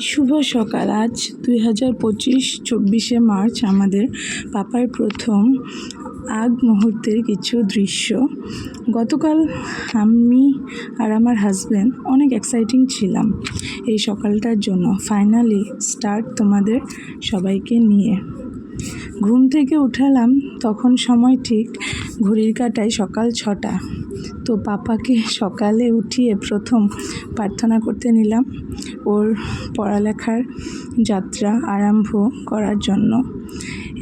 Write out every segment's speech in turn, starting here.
শুভ সকাল। আজ ২০২৫ মার্চ আমাদের পাপার প্রথম আগ মুহূর্তের কিছু দৃশ্য। গতকাল আমি আর আমার হাজব্যান্ড অনেক এক্সাইটিং ছিলাম এই সকালটার জন্য। ফাইনালি স্টার্ট তোমাদের সবাইকে নিয়ে। ঘুম থেকে উঠালাম, তখন সময় ঠিক ঘড়ির কাঁটায় সকাল ৬টা। তো পাপাকে সকালে উঠিয়ে প্রথম প্রার্থনা করতে নিলাম ওর পড়ালেখার যাত্রা আরম্ভ করার জন্য।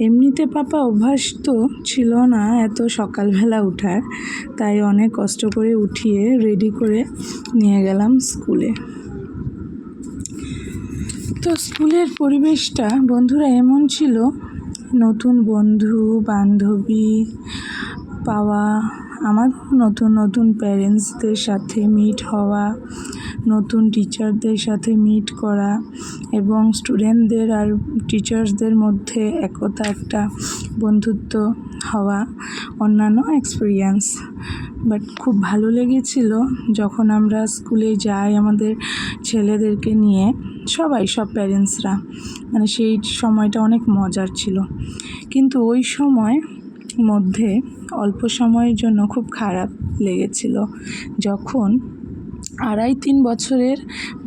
এমনিতে পাপা অভ্যাস তো ছিল না এত সকালবেলা ওঠার, তাই অনেক কষ্ট করে উঠিয়ে রেডি করে নিয়ে গেলাম স্কুলে। তো স্কুলের পরিবেশটা বন্ধুরা এমন ছিল, নতুন বন্ধু বান্ধবী পাওয়া, আমার নতুন নতুন প্যারেন্টসদের সাথে মিট হওয়া, নতুন টিচারদের সাথে মিট করা এবং স্টুডেন্টদের আর টিচার্সদের মধ্যে একতা, একটা বন্ধুত্ব হওয়া, অন্যান্য এক্সপিরিয়েন্স। বাট খুব ভালো লেগেছিল যখন আমরা স্কুলে যাই আমাদের ছেলেদেরকে নিয়ে, সব প্যারেন্টসরা, মানে সেই সময়টা অনেক মজার ছিল। কিন্তু ওই সময় মধ্যে অল্প সময়ের জন্য খুব খারাপ লেগেছিল যখন ২.৫-৩ বছরের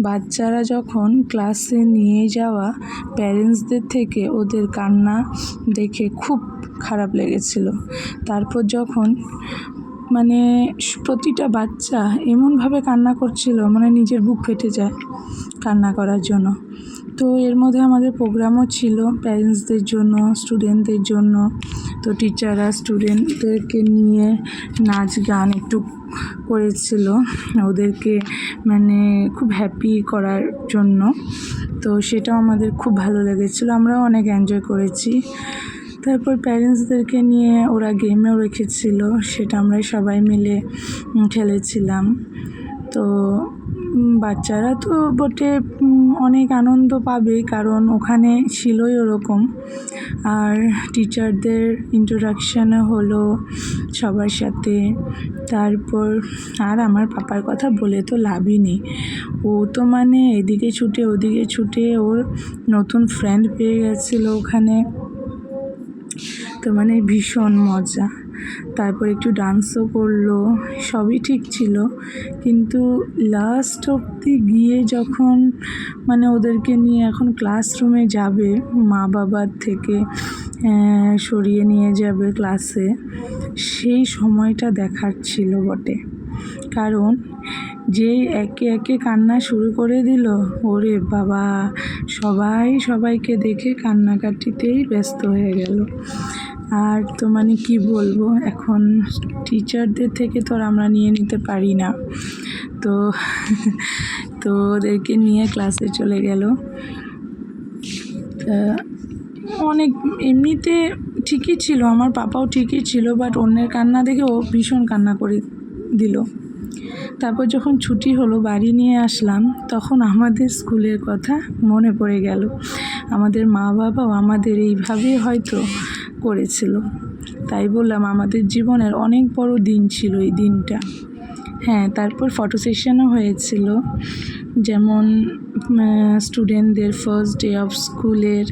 বাচ্চারা যখন ক্লাসে নিয়ে যাওয়া প্যারেন্টসদের থেকে ওদের কান্না দেখে খুব খারাপ লেগেছিল। তারপর যখন মানে প্রতিটা বাচ্চা এমনভাবে কান্না করছিল, মানে নিজের বুক ফেটে যায় কান্না করার জন্য। তো এর মধ্যে আমাদের প্রোগ্রামও ছিল প্যারেন্টসদের জন্য, স্টুডেন্টদের জন্য। তো টিচাররা স্টুডেন্টদেরকে নিয়ে নাচ গান একটু করেছিল ওদেরকে মানে খুব হ্যাপি করার জন্য। তো সেটাও আমাদের খুব ভালো লেগেছিলো, আমরাও অনেক এনজয় করেছি। তারপর প্যারেন্টসদেরকে নিয়ে ওরা গেমও রেখেছিল, সেটা আমরা সবাই মিলে খেলেছিলাম। তো বাচ্চারা তো বটে অনেক আনন্দ পাবে, কারণ ওখানে ছিলই ওরকম। আর টিচারদের ইন্ট্রোডাকশানও হলো সবার সাথে। তারপর আর আমার পাপার কথা বলে তো লাভই নেই, ও তো মানে এদিকে ছুটে ওদিকে ছুটে ওর নতুন ফ্রেন্ড পেয়ে গেছিলো ওখানে। তো মানে ভীষণ মজা। তারপর একটু ডান্সও করলো, সবই ঠিক ছিল। কিন্তু লাস্ট অবধি গিয়ে যখন মানে ওদেরকে নিয়ে এখন ক্লাসরুমে যাবে, মা বাবার থেকে সরিয়ে নিয়ে যাবে ক্লাসে, সেই সময়টা দেখার ছিল বটে। কারণ যেই একে একে কান্না শুরু করে দিল, ওরে বাবা, সবাইকে দেখে কান্নাকাটিতেই ব্যস্ত হয়ে গেল। আর তো মানে কি বলবো, এখন টিচারদের থেকে তো আর আমরা নিয়ে নিতে পারি না। তো তো ওদেরকে নিয়ে ক্লাসে চলে গেল। অনেক এমনিতে ঠিকই ছিল, আমার পাপাও ঠিকই ছিল, বাট অন্যের কান্না দেখে ও ভীষণ কান্না করে দিল। তারপর যখন ছুটি হলো বাড়ি নিয়ে আসলাম, তখন আমাদের স্কুলের কথা মনে পড়ে গেল। আমাদের মা বাবাও আমাদের এইভাবে হয়তো করেছিল। তাই বললাম আমাদের জীবনের অনেক বড় দিন ছিল এই দিনটা। হ্যাঁ, তারপর ফটো সেশনও হয়েছিল, যেমন স্টুডেন্টদের ফার্স্ট ডে অফ স্কুলের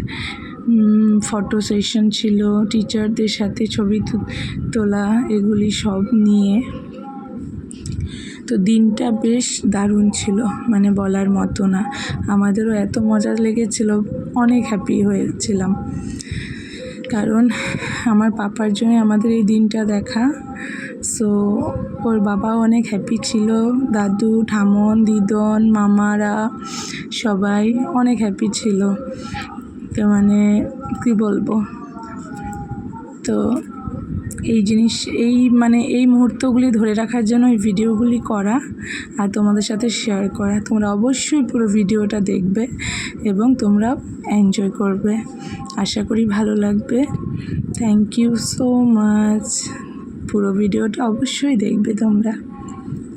ফটো সেশন ছিল, টিচারদের সাথে ছবি তোলা, এগুলি সব নিয়ে। তো দিনটা বেশ দারুণ ছিল, মানে বলার মতো না। আমাদেরও এত মজা লেগেছিল, অনেক হ্যাপি হয়েছিলাম, কারণ আমার পাপার জন্য আমাদের এই দিনটা দেখা। সো ওর বাবাও অনেক হ্যাপি ছিল, দাদু ঠামন দিদন মামারা সবাই অনেক হ্যাপি ছিল। তো মানে কী বলবো, তো এই মুহূর্তগুলি ধরে রাখার জন্য এই ভিডিওগুলি করা আর তোমাদের সাথে শেয়ার করা। তোমরা অবশ্যই পুরো ভিডিওটা দেখবে এবং তোমরা এনজয় করবে, আশা করি ভালো লাগবে। Thank you so much. পুরো ভিডিওটা অবশ্যই দেখবে তোমরা।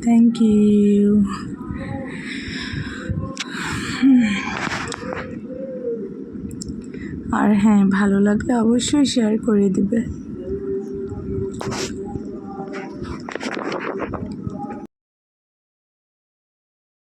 Thank you. আর হ্যাঁ, ভালো লাগলে অবশ্যই শেয়ার করে দিবে।